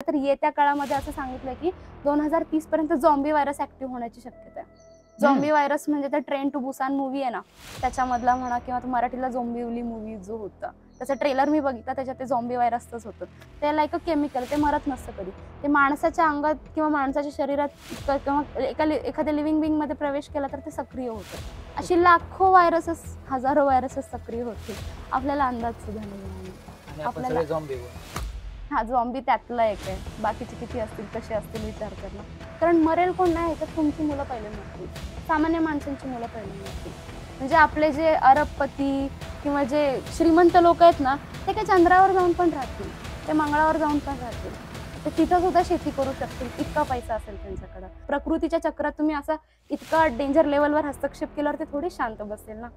तर येत्या काळामध्ये असं सांगितलं की 2030 पर्यंत झॉम्बी व्हायरस ऍक्टिव्ह होण्याची शक्यता आहे. झॉम्बी व्हायरस म्हणजे त्या ट्रेन टू बुसान मूवी आहे ना, त्याच्यामधला म्हणा, किंवा मराठीला झोंबिवली मूवी जो होता, त्याचा ट्रेलर मी बघितला, त्याच्यात ते झॉम्बी व्हायरसच होतं. ते लाईक अ केमिकल, ते मरत नसतं कधी, ते माणसाच्या अंगात किंवा माणसाच्या शरीरात किंवा एखाद्या लिव्हिंग बिंग मध्ये प्रवेश केला तर ते सक्रिय होतं. अशी लाखो व्हायरसेस, हजारो व्हायरसेस सक्रिय होतील, आपल्याला अंदाज सुद्धा नाही. आपल्याला हा झॉम्बी त्यातला एक आहे, बाकीचे किती असतील कसे असतील विचार करणं. कारण मरेल कोण नाही ह्याच्यात, तुमची मुलं पहिले मरतील, सामान्य माणसांची मुलं पहिले मरतील. म्हणजे आपले जे अरबपती किंवा जे श्रीमंत लोक आहेत ना, ते काही चंद्रावर जाऊन पण राहतील, ते मंगळावर जाऊन पण राहतील, ते तिथं सुद्धा शेती करू शकतील, इतका पैसा असेल त्यांच्याकडे. प्रकृतीच्या चक्रात तुम्ही असा इतका डेंजर लेवलवर हस्तक्षेप केल्यावर ते थोडी शांत बसेल ना.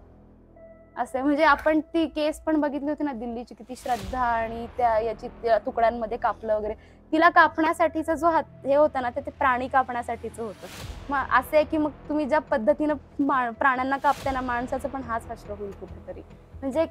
असं म्हणजे आपण ती केस पण बघितली होती ना दिल्लीची, किती श्रद्धा आणि त्या याची तुकड्यांमध्ये कापलं वगैरे, तिला कापण्यासाठीचा जो हे होता ना, ते प्राणी कापण्यासाठीच होतं. मग असं आहे की मग तुम्ही ज्या पद्धतीनं प्राण्यांना कापते ना, माणसाचं पण हाच हश्र होईल कुठेतरी. म्हणजे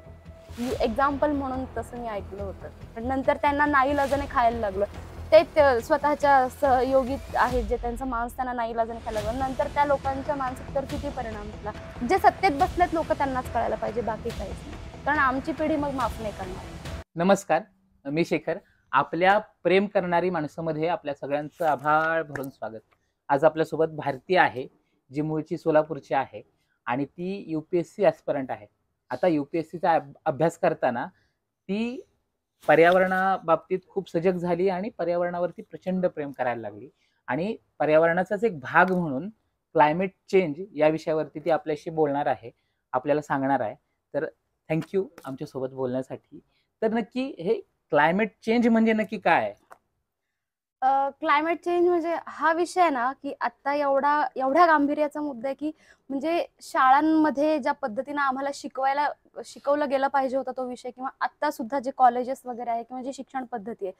एक्झाम्पल म्हणून तसं मी ऐकलं होतं. नंतर त्यांना नाईलाजाने खायला लागलं, ते स्वतःच्या सहयोगीत आहेत जे त्यांचं मांस त्यांना नाईलाजाने खायला लागलं. नंतर त्या लोकांच्या मानसिकतेवर किती परिणाम झाला. जे सत्तेत बसलेत लोक त्यांनाच कळायला पाहिजे, बाकी काहीच नाही, कारण आमची पिढी मग माफ नाही करणार. नमस्कार, मी शेखर. आपल्या प्रेम करणारी माणसामध्ये आपल्या सगळ्यांचं आभाळ भरून स्वागत. आज आपल्यासोबत भारती आहे, जी मूळची सोलापूरची आहे आणि ती UPSC ॲस्पिरंट आहे. आता UPSCचा अभ्यास करताना ती पर्यावरणाबाबतीत खूप सजग झाली आणि पर्यावरणावरती प्रचंड प्रेम करायला लागली. आणि पर्यावरणाचाच एक भाग म्हणून क्लायमेट चेंज या विषयावरती ती आपल्याशी बोलणार आहे, आपल्याला सांगणार आहे. तर थँक्यू आमच्यासोबत बोलण्यासाठी. तर नक्की हे क्लायमेट चेंज म्हणजे नक्की काय आहे? क्लायमेट चेंज म्हणजे हा विषय ना, की आता एवढ्या गांभीर्याचा मुद्दा आहे की म्हणजे शाळांमध्ये ज्या पद्धतीनं आम्हाला शिकवलं गेलं पाहिजे होता तो विषय, किंवा आता सुद्धा जे कॉलेजेस वगैरे आहे किंवा जी शिक्षण पद्धती आहे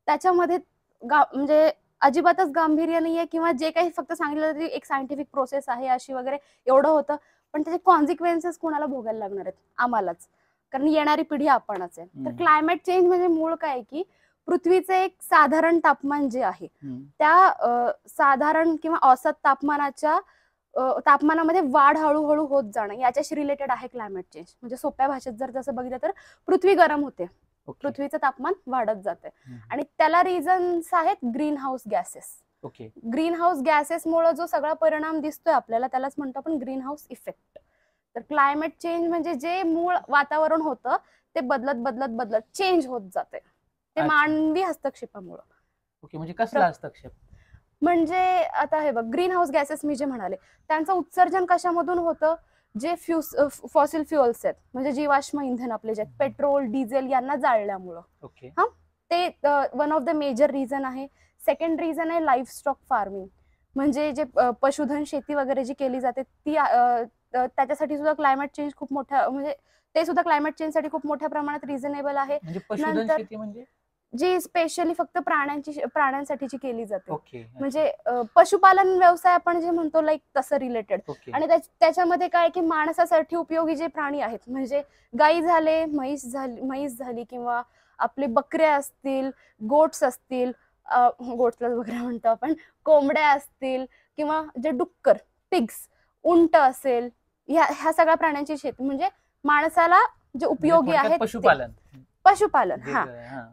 त्याच्यामध्ये म्हणजे अजिबातच गांभीर्य नाहीये, किंवा जे काही फक्त सांगितलं तरी एक सायंटिफिक प्रोसेस आहे अशी वगैरे एवढं होतं. पण त्याचे कॉन्सिक्वेन्सेस कोणाला भोगायला लागणार आहेत? आम्हालाच, कारण येणारी पिढी आपणच आहे. तर क्लायमेट चेंज म्हणजे मूळ काय की पृथ्वीचे एक साधारण तापमान जे आहे त्या साधारण किंवा औसत तापमानामध्ये वाढ हळूहळू होत जाणं, याच्याशी रिलेटेड आहे क्लायमेट चेंज. म्हणजे सोप्या भाषेत जर जसं बघितलं तर पृथ्वी गरम होते, पृथ्वीचं तापमान वाढत जाते, आणि त्याला रिझन्स आहेत green house gases. Green house gases मुळे जो सगळा परिणाम दिसतोय आपल्याला, त्यालाच म्हणतो आपण ग्रीन हाऊस इफेक्ट. तर क्लायमेट चेंज म्हणजे जे मूळ वातावरण होतं ते बदलत बदलत बदलत चेंज होत जाते, ते मानवी हस्तक्षेपामुळे. म्हणजे कसला हस्तक्षेप? म्हणजे आता हे बघ, ग्रीन हाऊस गॅसेस मी जे म्हणाले त्यांचं उत्सर्जन कशामधून होतं? जे फॉसिल फ्युअल्स आहेत, म्हणजे जीवाश्म इंधन आपले जे पेट्रोल डिझेल यांना जाळल्यामुळं. हा, ते one of the major reason आहे. सेकंड रिझन आहे लाईफ स्टॉक फार्मिंग, म्हणजे जे पशुधन शेती वगैरे जी केली जाते ती त्याच्यासाठी सुद्धा क्लायमेट चेंज खूप मोठ्या, म्हणजे ते सुद्धा क्लायमेट चेंज साठी खूप मोठ्या प्रमाणात रिझनेबल आहे. नंतर जी स्पेशली फक्त प्राण्यांसाठीची केली जाते, म्हणजे पशुपालन व्यवसाय आपण जे म्हणतो लाईक तसं रिलेटेड. आणि त्याच्यामध्ये काय की माणसासाठी उपयोगी जे प्राणी आहेत, म्हणजे गाई झाले, म्हैस झाली, किंवा आपले बकऱ्या असतील, गोट्स असतील, गोट्सला वगैरे म्हणतो आपण, कोंबड्या असतील, किंवा जे डुक्कर पिग्स, उंट असेल, ह्या सगळ्या प्राण्यांची शेती, म्हणजे माणसाला जे उपयोगी आहेत पशुपालन. हा.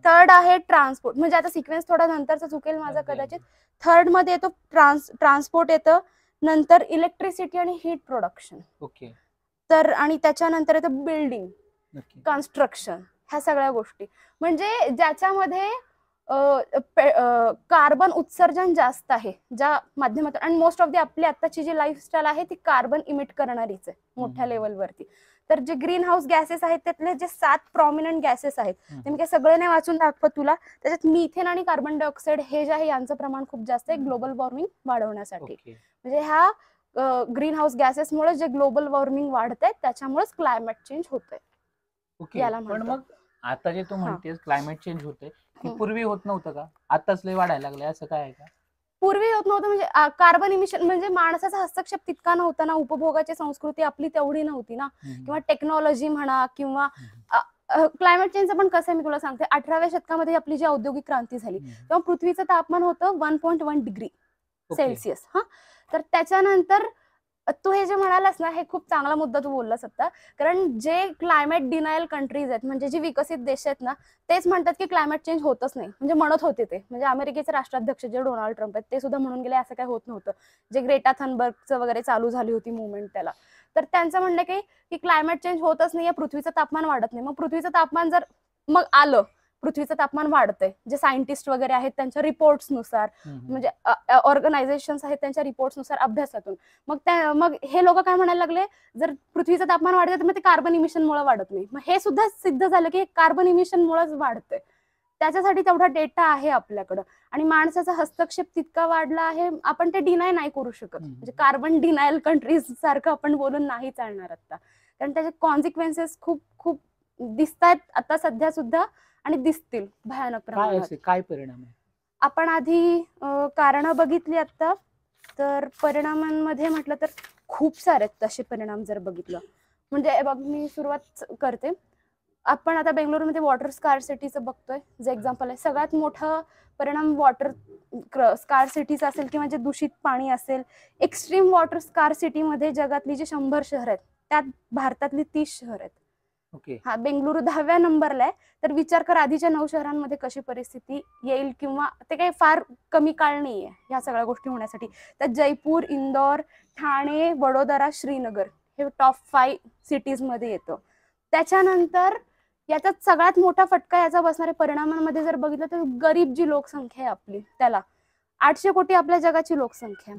थर्ड आहे ट्रान्सपोर्ट, म्हणजे आता सिक्वेन्स थोडा नंतरचा चुकेल माझा कदाचित. थर्ड मध्ये येतो ट्रान्सपोर्ट येतं, नंतर इलेक्ट्रिसिटी आणि हीट प्रोडक्शन. तर आणि त्याच्यानंतर येतं बिल्डिंग, कन्स्ट्रक्शन, ह्या सगळ्या गोष्टी. म्हणजे ज्याच्यामध्ये कार्बन उत्सर्जन जास्त आहे ज्या माध्यमातून, आणि मोस्ट ऑफ दी आपली आत्ताची जी लाईफस्टाईल आहे ती कार्बन इमिट करणारीच आहे मोठ्या लेवलवरती. तर जे ग्रीन हाऊस गॅसेस आहेत त्यातले जे 7 प्रॉमिनंट गॅसेस आहेत, ते मी काही सगळे नाही वाचून दाखवत तुला. त्याच्यात मिथेन आणि कार्बन डायऑक्साईड हे जे आहे यांचं प्रमाण खूप जास्त आहे ग्लोबल वॉर्मिंग वाढवण्यासाठी. म्हणजे ह्या ग्रीन हाऊस गॅसेसमुळे जे ग्लोबल वॉर्मिंग वाढतंय त्याच्यामुळेच क्लायमेट चेंज होतंय. पण मग आता जे तू म्हणतेस क्लायमेट चेंज होते, पूर्वी होत नव्हतं का? आताच लय वाढायला लागले, असं काय आहे का? पूर्वी होत नव्हतं, म्हणजे कार्बन इमिशन म्हणजे माणसाचा हस्तक्षेप तितका नव्हता ना, उपभोगाची संस्कृती आपली तेवढी नव्हती ना, किंवा टेक्नॉलॉजी म्हणा, किंवा क्लायमेट चेंजचं पण कसं आहे मी तुला सांगते. 18व्या शतकामध्ये आपली जी औद्योगिक क्रांती झाली तेव्हा पृथ्वीचं तापमान होतं 1.1 डिग्री सेल्सिअस. हा, तर त्याच्यानंतर तू हे जे म्हणालास ना, हे खूप चांगला मुद्दा तू बोललास आता. कारण जे क्लायमेट डिनायल कंट्रीज आहेत, म्हणजे जी विकसित देश आहेत ना, तेच म्हणतात की क्लायमेट चेंज होतच नाही. म्हणजे म्हणत होते ते, म्हणजे अमेरिकेचे राष्ट्राध्यक्ष जे डोनाल्ड ट्रम्प आहेत ते सुद्धा म्हणून गेले असं काही होत नव्हतं. जे ग्रेटा थनबर्गचं वगैरे चालू झाली होती मुवमेंट त्याला, तर त्यांचं म्हणणं की क्लायमेट चेंज होतच नाहीये, पृथ्वीचं तापमान वाढत नाही. मग पृथ्वीचं तापमान जर मग आलं, पृथ्वीचं तापमान वाढतंय, जे सायंटिस्ट वगैरे आहेत त्यांच्या रिपोर्ट्सनुसार, म्हणजे ऑर्गनायझेशन्स आहेत त्यांच्या रिपोर्ट्सनुसार, अभ्यासातून, मग हे लोक काय म्हणायला लागले, जर पृथ्वीचं तापमान वाढतंय तर मग ते कार्बन इमिशनमुळे वाढत नाही. मग हे सुद्धा सिद्ध झालं की कार्बन इमिशनमुळेच वाढतंय. त्याच्यासाठी तेवढा डेटा आहे आपल्याकडं, आणि माणसाचा हस्तक्षेप तितका वाढला आहे, आपण ते डिनाय नाही करू शकत. म्हणजे कार्बन डिनायल कंट्रीज सारखं आपण बोलून नाही चालणार आता, कारण त्याचे कॉन्सिक्वेन्सेस खूप खूप दिसतात आता सध्या सुद्धा, आणि दिसतील भयानक प्रमाणात. काय परिणाम आहे? आपण आधी कारणं बघितली आता, तर परिणामांमध्ये म्हटलं तर खूप सारे आहेत तसे परिणाम जर बघितलं. म्हणजे बघ, मी सुरुवात करते. आपण आता बेंगळुरूमध्ये वॉटर स्कार्सिटीचं बघतोय, जे एक्झाम्पल आहे. सगळ्यात मोठा परिणाम वॉटर स्कार्सिटीचा असेल, किंवा जे दूषित पाणी असेल. एक्स्ट्रीम वॉटर स्कार्सिटीमध्ये जगातली जी 100 शहर आहेत त्यात भारतातली 30 शहर आहेत. हा, बेंगळुरू 10व्या नंबरला आहे. तर विचार कर आधीच्या 9 शहरांमध्ये कशी परिस्थिती येईल, किंवा ते काही फार कमी काळ नाहीये ह्या सगळ्या गोष्टी होण्यासाठी. तर जयपूर, इंदौर, ठाणे, वडोदरा, श्रीनगर हे टॉप 5 सिटीज मध्ये येतं. त्याच्यानंतर याच्यात सगळ्यात मोठा फटका याचा बसणाऱ्या परिणामांमध्ये जर बघितलं तर गरीब जी लोकसंख्या आहे आपली, त्याला 800 कोटी आपल्या जगाची लोकसंख्या,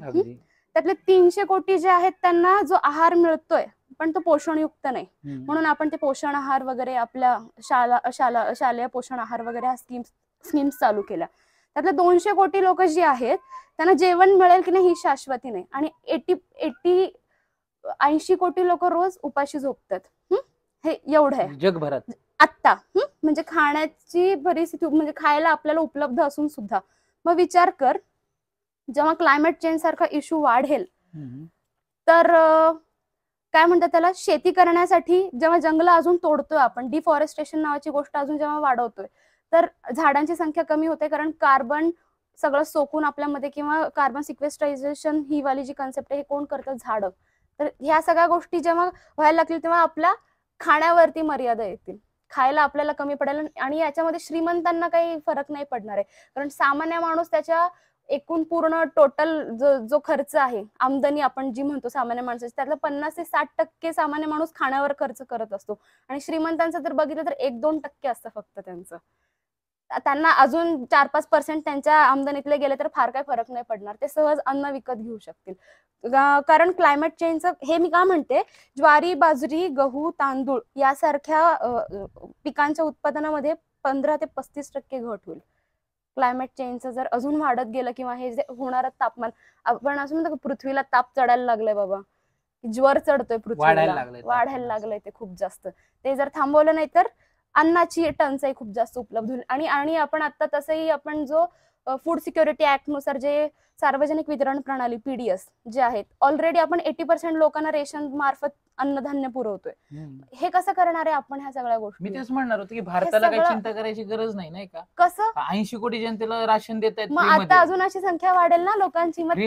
त्यातले 300 कोटी जे आहेत त्यांना जो आहार मिळतोय पण तो पोषणयुक्त नाही, म्हणून आपण ते पोषण आहार वगैरे आपल्या शालेय पोषण आहार वगैरे ह्या स्कीम्स चालू केल्या. त्यातले 200 कोटी लोक जी आहेत त्यांना जेवण मिळेल की नाही ही शाश्वती नाही, आणि 80 कोटी लोक रोज उपाशी झोपतात. हे एवढं आहे जगभरात आत्ता. म्हणजे खाण्याची परिस्थिती, म्हणजे खायला आपल्याला उपलब्ध असून सुद्धा. मग विचार कर, जेव्हा क्लायमेट चेंज सारखा इश्यू वाढेल तर काय म्हणतात त्याला, शेती करण्यासाठी जेव्हा जंगल अजून तोडतोय आपण, डिफॉरेस्टेशन नावाची गोष्ट अजून जेव्हा वाढवतोय, तर झाडांची संख्या कमी होते. कारण कार्बन सगळं सोकून आपल्यामध्ये, किंवा कार्बन सिक्वेस्ट्रायझेशन ही वाली जी कन्सेप्ट आहे हे कोण करतं, झाडं. तर ह्या सगळ्या गोष्टी जेव्हा व्हायला लागतील तेव्हा आपल्या खाण्यावरती मर्यादा येतील, खायला आपल्याला कमी पडेल. आणि याच्यामध्ये श्रीमंतांना काही फरक नाही पडणार आहे, कारण सामान्य माणूस त्याच्या एकूण पूर्ण टोटल जो खर्च आहे, आमदनी आपण जी म्हणतो सामान्य माणसाची, त्यातला 50 ते 60% सामान्य माणूस खाण्यावर खर्च करत असतो. आणि श्रीमंतांचं जर बघितलं तर 1-2% असतं फक्त त्यांचं. त्यांना अजून 4-5% त्यांच्या आमदनीतले गेले तर फार काही फरक नाही पडणार, ते सहज अन्न विकत घेऊ शकतील. कारण क्लायमेट चेंजचं हे मी का म्हणते, ज्वारी, बाजरी, गहू, तांदूळ यासारख्या पिकांच्या उत्पादनामध्ये 15 ते 35% घट होईल. क्लायमेट चेंजचं जर अजून वाढत गेलं, किंवा हे जे होणारं तापमान, आपण असं म्हणतो पृथ्वीला ताप चढायला लागलाय बाबा, ज्वर चढतोय पृथ्वीला, वाढायला लागलंय ते खूप जास्त. ते जर थांबवलं नाही तर अन्नाची टंचाई खूप जास्त उपलब्ध होईल. आणि आपण आता तसंही आपण जो फूड सिक्युरिटी ऍक्ट नुसार जे सार्वजनिक वितरण प्रणाली पीडीएस जे आहेत, ऑलरेडी आपण 80% लोकांना रेशन मार्फत अन्नधान्य पुरवतोय. हे कसं करणार आहे आपण ह्या सगळ्या गोष्टी? मी तेच म्हणणार होतो की भारताला काही चिंता करायची गरज नाही, नाही का? कसं 80 कोटी जनतेला राशन देत आहेत, मग आता अजून अशी संख्या वाढेल ना लोकांची, मग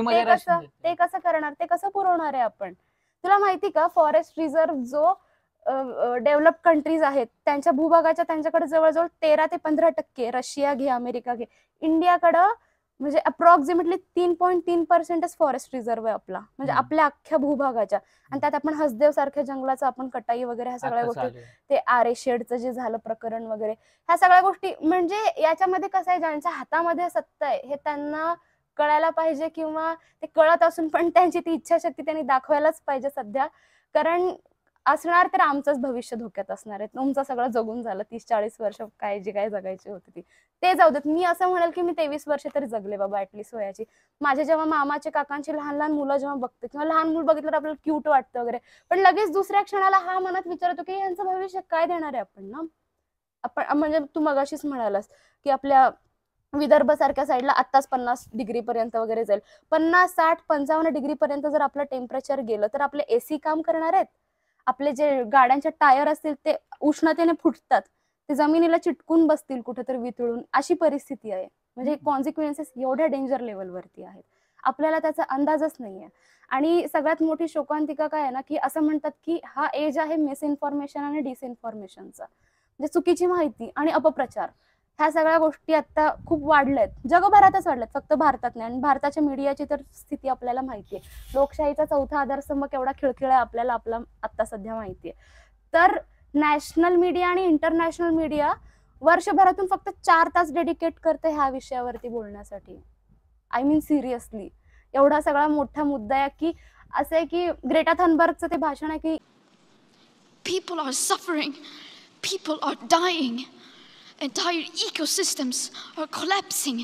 ते कसं करणार, ते कसं पुरवणार आहे आपण? तुला माहिती का, फॉरेस्ट रिझर्व्ह जो डेव्हलप कंट्रीज आहेत त्यांच्या भूभागाच्या, त्यांच्याकडे जवळजवळ 13 ते 15%, रशिया घे, अमेरिका घे, इंडियाकडं म्हणजे अप्रॉक्सिमेटली 3.3% फॉरेस्ट रिझर्व्ह आहे आपला, म्हणजे आपल्या अख्ख्या भूभागाच्या. आणि त्यात आपण हसदेव सारख्या जंगलाचं आपण कटाई वगैरे ह्या सगळ्या गोष्टी, ते आरे शेडचं जे झालं प्रकरण वगैरे, ह्या सगळ्या गोष्टी, म्हणजे याच्यामध्ये कसं आहे, ज्यांच्या हातामध्ये सत्ता आहे हे त्यांना कळायला पाहिजे, किंवा ते कळत असून पण त्यांची ती इच्छाशक्ती त्यांनी दाखवायलाच पाहिजे सध्या. कारण असणार तर आमचंच भविष्य धोक्यात असणार आहे. तुमचं सगळं जगून झालं, 30-40 वर्ष काय जी काय जगायची होती ते जाऊ देत. मी असं म्हणेल की मी 23 वर्ष तरी जगले बाबा ऍटलीस्ट वयाची. माझे जेव्हा मामाचे काकांची लहान लहान मुलं जेव्हा बघते, किंवा लहान मुलं बघितलं तर आपल्याला क्यूट वाटतं वगैरे, पण लगेच दुसऱ्या क्षणाला हा मनात विचारतो की यांचं भविष्य काय देणार आहे आपण ना. आपण म्हणजे तू मगाशीच म्हणालास की आपल्या विदर्भ सारख्या साईडला आत्ताच 50 डिग्री पर्यंत वगैरे जाईल. 50, 60, 55 डिग्री पर्यंत जर आपलं टेम्परेचर गेलं तर आपले एसी काम करणार आहेत? आपले जे गाड्यांचे टायर असतील ते उष्णतेने फुटतात, ते जमिनीला चिटकून बसतील कुठेतरी वितळून, अशी परिस्थिती आहे. म्हणजे कॉन्सिक्वेन्सेस एवढ्या डेंजर लेवलवरती आहेत, आपल्याला त्याचा अंदाजच नाहीये. आणि सगळ्यात मोठी शोकांतिका काय आहे ना, की असं म्हणतात की हा एज आहे मिसइन्फॉर्मेशन आणि डिसइन्फॉर्मेशनचा, म्हणजे चुकीची माहिती आणि अपप्रचार. ह्या सगळ्या गोष्टी आता खूप वाढल्यात, जगभरातच वाढल्यात, फक्त भारतात नाही. आणि भारताच्या मीडियाची तर स्थिती आपल्याला माहिती आहे, लोकशाहीचा चौथा आधारस्तंभ केवढा खिळखिळा आपल्याला आपला आता सध्या माहिती आहे. तर नॅशनल मीडिया आणि इंटरनॅशनल मीडिया वर्षभरातून फक्त 4 तास डेडिकेट करते ह्या विषयावरती बोलण्यासाठी. आय मीन सिरियसली, एवढा सगळा मोठा मुद्दा आहे की असं आहे की ग्रेटा थनबर्गचं ते भाषण आहे की people are suffering, people are dying, entire ecosystems are collapsing.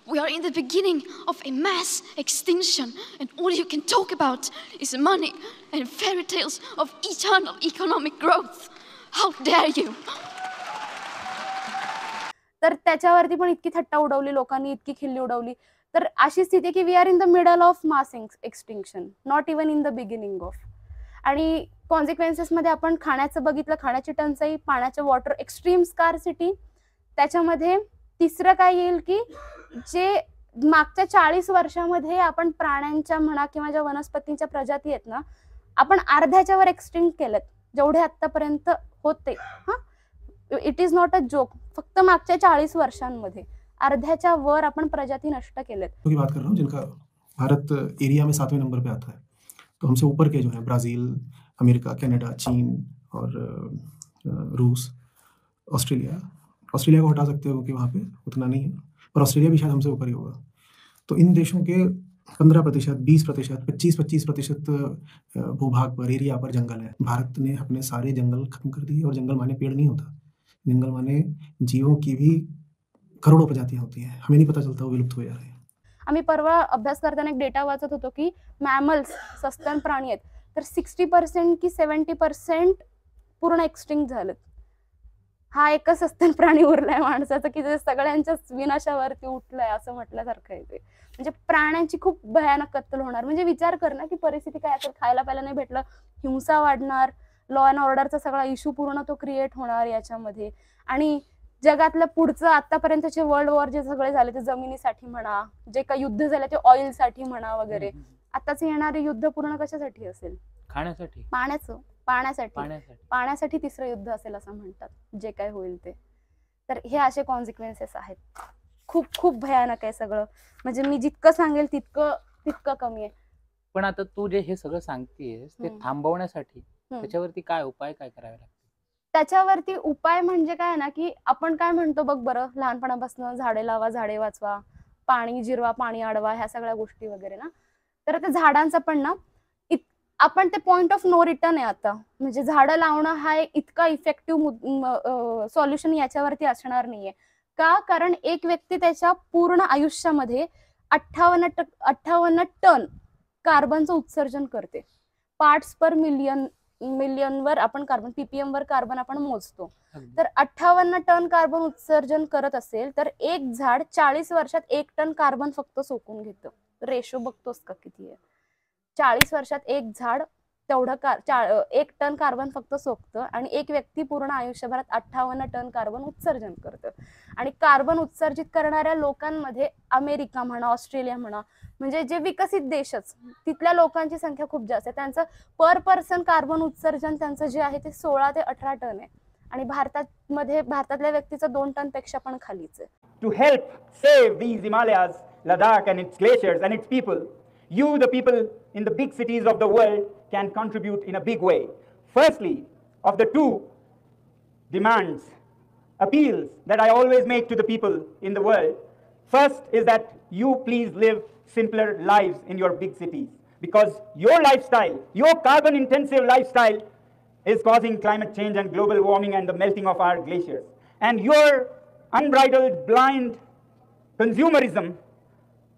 We are in the beginning of a mass extinction, and all you can talk about is money and fairy tales of eternal economic growth. How dare you? तर त्याच्यावरती पण इतकी थट्टा उडवली लोकांनी, इतकी खिल्ली उडवली. तर अशी स्थिती की we are in the middle of mass extinction, not even in the beginning of. आणि कॉन्सिक्वेन्सेस मध्ये आपण खाण्याचं बघितलं, खाण्याची टंचाई, पाण्याचं वॉटर एक्स्ट्रीम स्कार्सिटी. त्याच्यामध्ये तिसरं काय येईल की जे मागच्या 40 वर्षामध्ये आपण प्राण्यांच्या म्हणा किंवा ज्या वनस्पतींच्या प्रजाती आहेत ना, आपण अर्ध्याच्या वर एक्सटिंक्ट केलेत जेवढे आतापर्यंत होते. हा, it is not a joke. फक्त मागच्या 40 वर्षांमध्ये अर्ध्याच्या वर आपण प्रजाती नष्ट केलेत. की बात कर रहा हूँ जिनका भारत एरिया में 7वें नंबर पे आता है, तो हमसे ऊपर के जो है ब्राज़ील, अमेरिका, कनाडा, चीन और रूस, ऑस्ट्रेलिया को हटा सकते हो क्योंकि वहाँ पे उतना नहीं है, पर ऑस्ट्रेलिया भी शायद हमसे ऊपर ही होगा. तो इन देशों के 15%, 20%, 25% भूभाग पर, एरिया पर जंगल है. भारत ने अपने सारे जंगल खत्म कर दिए. और जंगल माने पेड़ नहीं होता, जंगल माने जीवों की भी करोड़ों प्रजातियां होती हैं, हमें नहीं पता चलता वो विलुप्त हो जा रहे हैं. आम्ही परवा अभ्यास करताना एक डेटा वाचत होतो की मॅमल्स, सस्तन प्राणी आहेत, तर 60% की 70% पूर्ण एक्सटिंक्ट झालेत. हा एकच सस्तन प्राणी उरलाय माणसाचं की जे सगळ्यांच्याच विनाशावरती उठलाय असं म्हटल्यासारखं आहे ते. म्हणजे प्राण्यांची खूप भयानक कत्तल होणार. म्हणजे विचार कर ना की परिस्थिती काय असेल, खायला प्यायला नाही भेटलं, हिंसा वाढणार, लॉ अँड ऑर्डरचा सगळा इश्यू पूर्ण तो क्रिएट होणार याच्यामध्ये. आणि जगातलं पुढचं आतापर्यंतचे वर्ल्ड वॉर जे सगळे झाले ते जमिनीसाठी म्हणा, जे काही युद्ध झाले ते ऑइलसाठी म्हणा वगैरे, आताच येणारे युद्ध पूर्ण कशासाठी असेल? खाण्यासाठी, पाण्यासाठी तिसरं युद्ध असेल असं म्हणतात, जे काय होईल ते. तर हे असे कॉन्सिक्वेन्सेस आहेत. खूप खूप भयानक आहे सगळं. म्हणजे मी जितकं सांगेल तितकं कमी आहे. पण आता तू जे हे सगळं सांगतेस ते थांबवण्यासाठी त्याच्यावरती काय उपाय काय करावे लागतात? त्याच्यावरती उपाय म्हणजे काय ना की आपण काय म्हणतो बघ बरं, लहानपणापासून झाडे लावा, झाडे वाचवा, पाणी जिरवा, पाणी अडवा, ह्या सगळ्या गोष्टी वगैरे ना. तर त्या झाडांचं पण ना आपण ते पॉइंट ऑफ नो रिटर्न आहे आता. म्हणजे झाडं लावणं हा एक इतका इफेक्टिव्ह सॉल्युशन याच्यावरती असणार नाहीये. का? कारण एक व्यक्ती त्याच्या पूर्ण आयुष्यामध्ये 58 टन कार्बनचं उत्सर्जन करते. पार्ट्स पर मिलियन वर आपण कार्बन, पीपीएम वर कार्बन आपण मोजतो. तर 58 टन कार्बन उत्सर्जन करत असेल तर एक झाड 40 वर्षात 1 टन कार्बन फक्त सोकून घेतं. रेशो बघतोस का किती आहे? 40 वर्षात एक झाड तेवढं 1 टन कार्बन फक्त सोकतं आणि एक व्यक्ती पूर्ण आयुष्यभरात 58 टन कार्बन उत्सर्जन करतं. आणि कार्बन उत्सर्जित करणाऱ्या लोकांमध्ये अमेरिका म्हणा, ऑस्ट्रेलिया म्हणा, म्हणजे जे विकसित देशच, तिथल्या लोकांची संख्या खूप जास्त आहे. त्यांचं पर पर्सन कार्बन उत्सर्जन त्यांचं जे आहे ते 16 ते 18 टन आहे. आणि भारतातल्या व्यक्तीचं 2 टन पेक्षा पण खालीच आहे. To help save these Himalayas, Ladakh and its glaciers and its people, you, the people in the big cities of the world, can contribute in a big way. Firstly, of the two demands, appeals that I always make to the people in the world, first is that you please live simpler lives in your big cities, because your lifestyle, your carbon intensive lifestyle, is causing climate change and global warming and the melting of our glaciers. And your unbridled, blind consumerism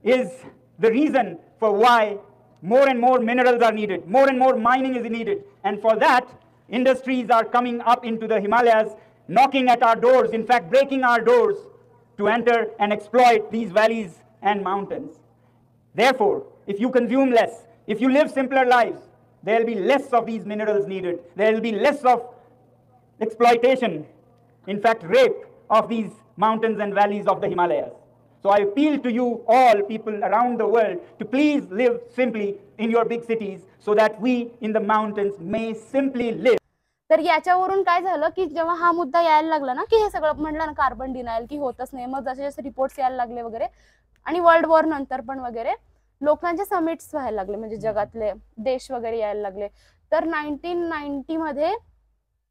is the reason for why more and more minerals are needed, more and more mining is needed. And for that, industries are coming up into the Himalayas, knocking at our doors, in fact breaking our doors to enter and exploit these valleys and mountains. Therefore, if you consume less, if you live simpler lives, there will be less of these minerals needed. There will be less of exploitation, in fact, rape of these mountains and valleys of the Himalayas. So I appeal to you all people around the world to please live simply in your big cities so that we in the mountains may simply live. तर याच्यावरून काय झालं की जेव्हा हा मुद्दा यायला लागला ना की हे सगळं म्हटलं ना कार्बन डिनायल की होतच नाही, मग जसे जसे रिपोर्ट्स यायला लागले वगैरे आणि वर्ल्ड वॉर नंतर पण वगैरे लोकांचे समिट्स व्हायला लागले, म्हणजे जगातले देश वगैरे यायला लागले. तर 1990 मध्ये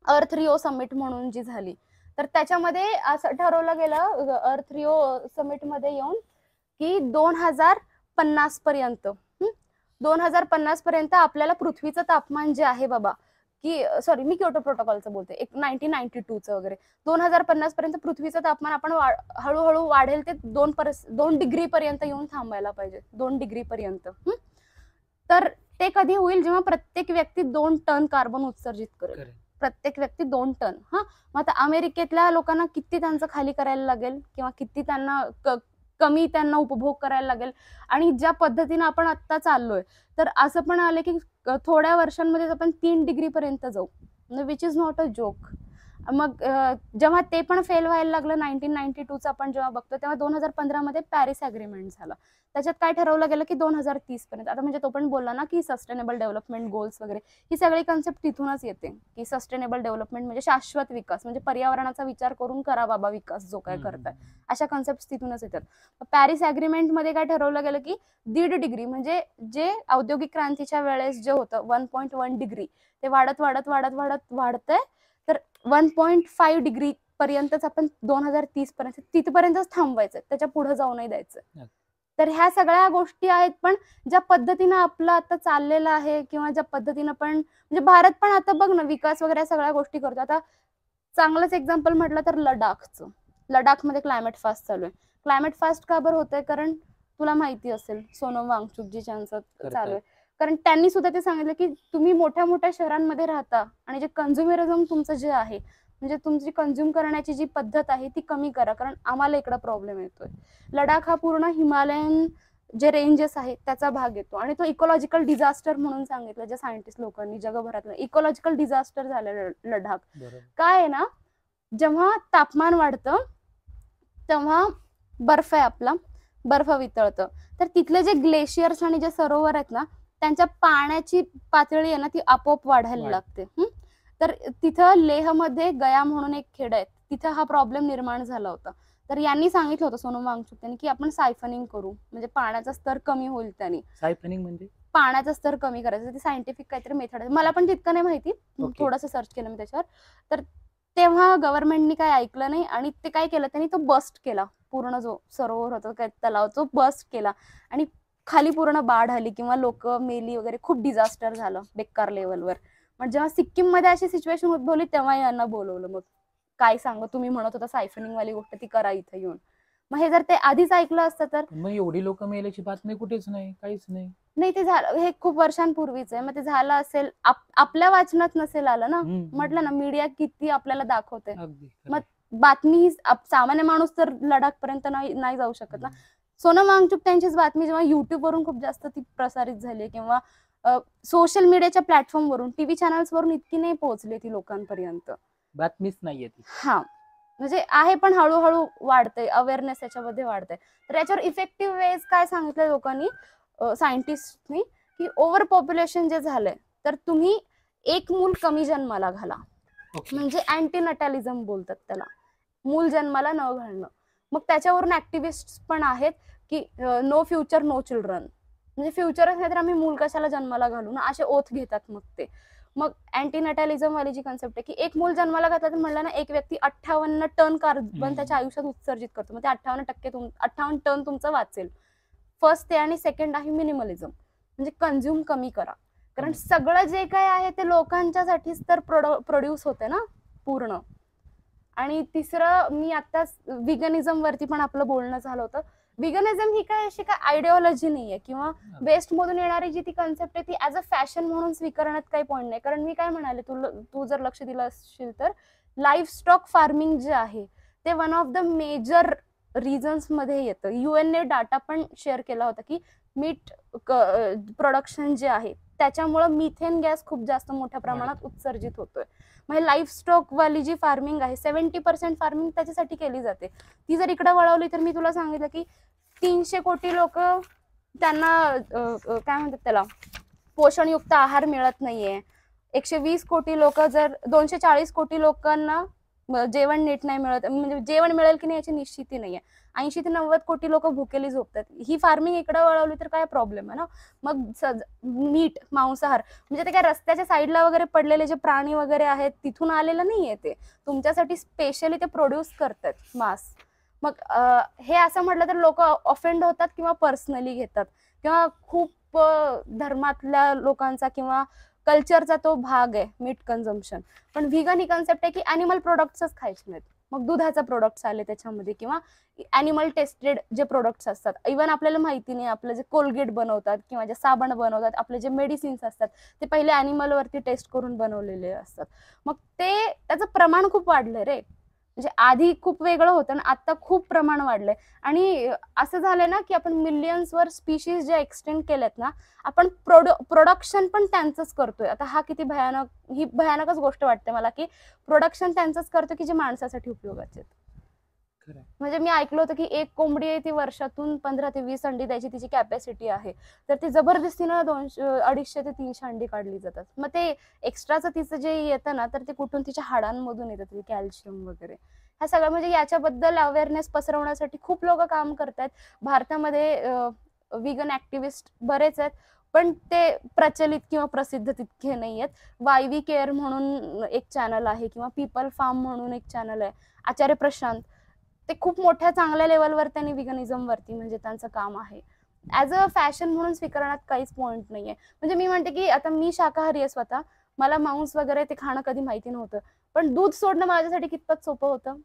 अर्थ रिओ समिट म्हणून जी झाली, तर त्याच्यामध्ये असं ठरवलं गेलं अर्थ रिओ समिट मध्ये येऊन की 2050 पर्यंत 2050 पर्यंत आपल्याला पृथ्वीचं तापमान जे आहे बाबा की सॉरी मी क्योटो प्रोटोकॉलचं बोलते, एक 1992चं वगैरे 2050 पर्यंत पृथ्वीचं तापमान आपण हळूहळू वाढेल ते 2 डिग्री पर्यंत येऊन थांबायला पाहिजे, 2 डिग्री पर्यंत. तर ते कधी होईल जेव्हा प्रत्येक व्यक्ती 2 टन कार्बन उत्सर्जित करेल, प्रत्येक व्यक्ती 2 टन. मग आता अमेरिकेतल्या लोकांना किती त्यांचं खाली करायला लागेल किंवा किती त्यांना कमी त्यांना उपभोग करायला लागेल. आणि ज्या पद्धतीने आपण आता चाललोय तर असं पण आलं की थोड्या वर्षांमध्ये आपण 3 डिग्री पर्यंत जाऊ, which is not a joke. मग जेव्हा ते पण फेल व्हायला लागलं 1992चं आपण जेव्हा बघतो तेव्हा 2015 मध्ये पॅरिस अग्रीमेंट झालं. त्याच्यात काय ठरवलं गेलं की 2030 पर्यंत, आता म्हणजे तो पण बोलला ना की सस्टेनेबल डेव्हलपमेंट गोल्स वगैरे, ही सगळी कन्सेप्ट तिथूनच येते की सस्टेनेबल डेव्हलपमेंट म्हणजे शाश्वत विकास, म्हणजे पर्यावरणाचा विचार करून करा बाबा विकास जो काय करताय, अशा कन्सेप्ट तिथूनच येतात. पॅरिस अग्रीमेंट मध्ये काय ठरवलं गेलं की 1.5 डिग्री म्हणजे जे औद्योगिक क्रांतीच्या वेळेस जे होतं 1.1 डिग्री ते वाढत वाढत वाढत वाढत वाढतंय, तर 1.5 डिग्री पर्यंतच आपण 2030 पर्यंत तिथपर्यंतच थांबवायचं, त्याच्या पुढे जाऊ नाही द्यायचं. तर ह्या सगळ्या गोष्टी आहेत, पण ज्या पद्धतीनं आपलं आता चाललेलं आहे किंवा ज्या पद्धतीनं पण म्हणजे भारत पण आता बघ ना विकास वगैरे सगळ्या गोष्टी करतो. आता चांगलंच एक्झाम्पल म्हटलं तर लडाखचं, लडाखमध्ये क्लायमेट फास्ट चालू आहे. क्लायमेट फास्ट का बरं होतंय, कारण तुला माहिती असेल सोनम वांगचुक जी त्यांचं चालू आहे, कारण त्यांनी सुद्धा ते सांगितलं की तुम्ही मोठ्या मोठ्या शहरांमध्ये राहता आणि जे कन्झ्युमरिझम तुमचं जे आहे म्हणजे तुमची कन्झ्युम करण्याची जी पद्धत आहे ती कमी करा, कारण आम्हाला इकडे प्रॉब्लेम येतोय. लडाख हा पूर्ण हिमालयन जे रेंजेस आहेत त्याचा भाग येतो आणि तो इकोलॉजिकल डिझास्टर म्हणून सांगितलं ज्या सायंटिस्ट लोकांनी जगभरातलं, इकोलॉजिकल डिझास्टर झालं लडाख. काय आहे ना, जेव्हा तापमान वाढतं तेव्हा बर्फ आहे आपला, बर्फ वितळतं, तर तिथले जे ग्लेशियर्स आणि जे सरोवर आहेत ना त्यांच्या पाण्याची पातळी आहे ना ती आपोआप वाढायला लागते. तर तिथं लेहमध्ये गया म्हणून एक खेड आहे, तिथं हा प्रॉब्लेम निर्माण झाला होता. तर यांनी सांगितलं होतं सोनम वांगचुक त्यांनी की आपण सायफनिंग करू, म्हणजे पाण्याचा स्तर कमी होईल. त्यांनी सायफनिंग म्हणजे पाण्याचा स्तर कमी करायचं, ती सायंटिफिक काहीतरी मेथड आहे, मला पण तितकं नाही माहिती, थोडंसं सर्च केलं मी त्याच्यावर. तर तेव्हा गव्हर्नमेंटनी काय ऐकलं नाही आणि ते काय केलं त्यांनी तो बस्ट केला, पूर्ण जो सरोवर होता काय तलाव तो बस्ट केला आणि खाली पूर्ण बाढ आली किंवा लोक मेली वगैरे, खूप डिझास्टर झालं बेकार लेवलवर. मग जेव्हा सिक्कीम मध्ये अशी सिच्युएशन उद्भवली तेव्हा यांना बोलवलं. मग काय सांग, तुम्ही म्हणत होता सायफनिंग वाली गोष्ट ती करा इथे येऊन. मग हे जर ते आधीच ऐकलं असतं तर मग एवढी लोक मेल्याची बातमी कुठेच नाही, काहीच नाही. नाही ते झालं, हे खूप वर्षांपूर्वीच आहे. मग ते झालं असेल आपल्या वाचनात नसेल आलं ना, म्हटलं ना मीडिया किती आपल्याला दाखवते. मग बातमी सामान्य माणूस तर लडाख पर्यंत नाही जाऊ शकत ना. सोनम वांगचुक त्यांचीच बातमी जेव्हा युट्यूब वरून खूप जास्त ती प्रसारित झाली किंवा सोशल मीडियाच्या प्लॅटफॉर्म वरून, टीव्ही चॅनल्स वरून इतकी नाही पोहोचली ती लोकांपर्यंत, बातमीच नाहीये ती. हा म्हणजे आहे पण हळूहळू वाढते, अवेअरनेस याच्यामध्ये वाढते. तर याच्यावर इफेक्टिव्ह वेज काय सांगितलं लोकांनी, सायंटिस्टनी, की ओव्हर पॉप्युलेशन जे झालंय तर तुम्ही एक मूल कमी जन्माला घाला, म्हणजे अँटीनटॅलिझम बोलतात त्याला, मूल जन्माला न घालणं. मग त्याच्यावरून ऍक्टिव्हिस्ट पण आहेत की नो फ्युचर नो चिल्ड्रन, म्हणजे फ्युचरच नाही तर आम्ही मूल कशाला जन्माला घालू ना, असे ओथ घेतात. मग ते मग अँटीनटॅलिझम वाली जी कन्सेप्ट आहे की एक मूल जन्माला घातला तर म्हणलं ना एक व्यक्ती 58 टन कार्बन त्याच्या आयुष्यात उत्सर्जित करतो, मग ते 58 टन तुमचं वाचेल. फर्स्ट ते आणि सेकंड आहे मिनिमलिझम, म्हणजे कन्झ्युम कमी करा, कारण सगळं जे काय आहे ते लोकांच्यासाठीच तर प्रोड्यूस होते ना पूर्ण. आणि तिसरं मी आता विगनिझम वरती पण आपलं बोलणं झालं होतं. विगनिझम ही काय अशी काय आयडिओलॉजी नाहीये किंवा वेस्ट मधून येणारी जी ती कन्सेप्ट आहे ती ऍज अ फॅशन म्हणून स्वीकारण्यात काही पॉईंट नाही. कारण मी काय म्हणाले, तू जर लक्ष दिलं असशील तर लाईफ स्टॉक फार्मिंग जे आहे ते one of the major reasons मध्ये येतं. युएनने डाटा पण शेअर केला होता की मीट प्रोडक्शन जे आहे त्याच्यामुळे मिथेन गॅस खूप जास्त मोठ्या प्रमाणात उत्सर्जित होतोय. म्हणजे लाईफ स्टॉक वाली जी फार्मिंग आहे 70% फार्मिंग त्याच्यासाठी केली जाते. ती जर इकडे वळवली तर मी तुला सांगितलं की 300 कोटी लोक त्यांना काय म्हणतात त्याला पोषणयुक्त आहार मिळत नाहीये. 120 कोटी लोक जर 240 कोटी लोकांना जेवण नीट नाही मिळत, म्हणजे जेवण मिळेल की नाही याची निश्चिती नाहीये. 80 ते 90 कोटी लोक भुकेली झोपतात. ही फार्मिंग इकडे वळवली तर काय प्रॉब्लेम आहे ना. मग मीठ मांसाहार म्हणजे ते काय रस्त्याच्या साईडला वगैरे पडलेले जे प्राणी वगैरे आहेत तिथून आलेलं नाहीये, ते तुमच्यासाठी स्पेशली ते प्रोड्यूस करतात मांस. मग हे असं म्हटलं तर लोक ऑफेंड होतात किंवा पर्सनली घेतात किंवा खूप धर्मातल्या लोकांचा किंवा कल्चरचा तो भाग आहे मीट कन्झम्पशन. पण व्हिगन ही कन्सेप्ट आहे की अॅनिमल प्रोडक्ट्सच खायचे नाहीत. मग दुधाचे प्रोडक्ट्स आले त्याच्यामध्ये किंवा अॅनिमल टेस्टेड जे प्रोडक्ट्स असतात. इव्हन आपल्याला माहिती नाही आपलं जे कोलगेट बनवतात किंवा जे साबण बनवतात, आपले जे मेडिसिन्स असतात ते पहिले अॅनिमल वरती टेस्ट करून बनवलेले असतात. मग ते त्याचं प्रमाण खूप वाढलंय रे. म्हणजे आधी खूप वेगळं होतं आणि आता खूप प्रमाण वाढलंय. आणि असं झालंय ना की आपण मिलियन्सवर स्पीशीज जे एक्सटेंड केलेत ना, आपण प्रोडक्शन पण त्यांचंच करतोय. आता हा किती भयानक, ही भयानकच गोष्ट वाटते मला की प्रोडक्शन त्यांचंच करतोय की जे माणसासाठी उपयोगाचे आहेत. म्हणजे मी ऐकलं होतं की एक कोंबडी आहे ती वर्षातून 15 ते 20 अंडी द्यायची तिची कॅपॅसिटी आहे, तर ती जबरदस्तीनं 250 ते 300 अंडी काढली जातात. मग ते एक्स्ट्राचं तिचं जे येतं ना तर ते कुठून तिच्या हाडांमधून येतं, कॅल्शियम वगैरे. ह्या सगळं म्हणजे याच्याबद्दल अवेअरनेस पसरवण्यासाठी खूप लोक काम करतात. भारतामध्ये व्हिगन ऍक्टिव्हिस्ट बरेच आहेत पण ते प्रचलित किंवा प्रसिद्ध तितके नाही आहेत. वायवी केअर म्हणून एक चॅनल आहे किंवा पीपल फार्म म्हणून एक चॅनल आहे. आचार्य प्रशांत ते खूप मोठ्या चांगल्या लेवलवर त्यांनी व्हिगनिझम वरती म्हणजे त्यांचं काम आहे. ऍज अ फॅशन म्हणून स्वीकारण्यात काहीच पॉईंट नाहीये. म्हणजे मी म्हणते की आता मी शाकाहारी आहे स्वतः, मला मांस वगैरे ते खाणं कधी माहिती नव्हतं, पण दूध सोडणं माझ्यासाठी कितपत सोपं होतं